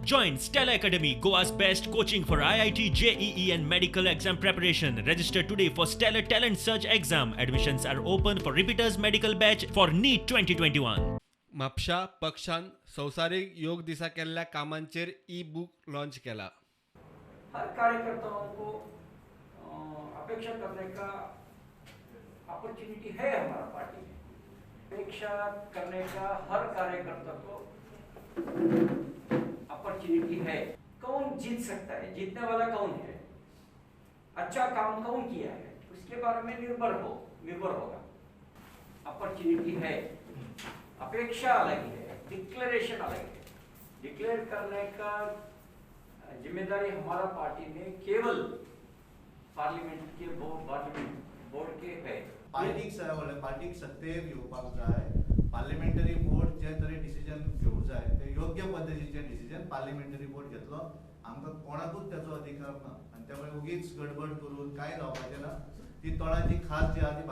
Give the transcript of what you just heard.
Join Stella Academy, Goa's best coaching for IIT, JEE and medical exam preparation. Register today for Stellar Talent Search exam. Admissions are open for repeaters medical batch for NEET 2021. Mapusa पक्षान संवसारीक योग दिसा केल्ल्या कामांचेर E book launch केला. हर कार्यकर्ताओं को अपेक्षा करने का अपॉर्चुनिटी है हमारा पार्टी में. अपेक्षा करने का हर कार्यकर्ता को अपॉर्चुनिटी है. कौन जीत सकता है, जीतने वाला कौन है, अच्छा काम कौन किया है, उसके बारे में निर्भर होगा. अपॉर्चुनिटी है, अपेक्षा अलग है, डिक्लेरेशन अलग है. डिक्लेयर करने का जिम्मेदारी हमारा पार्टी में केवल पार्लिमेंट बोर्ड के है. पार्टीक सत्तेर येवपाक जाय. पार्लिमेंटरी बोर्ड जे तरी डिसिजन घेवंक जाय ते योग्य पद्धतीचे डिसिजन पार्लिमेंटरी बोर्ड घेतलो. आमकां कोणाकूच त्याचो अधिकार ना आनी त्यामुळे उगीच गडबड करून काय जावपाचें ना. ती तोंडाची खास जी आहा ती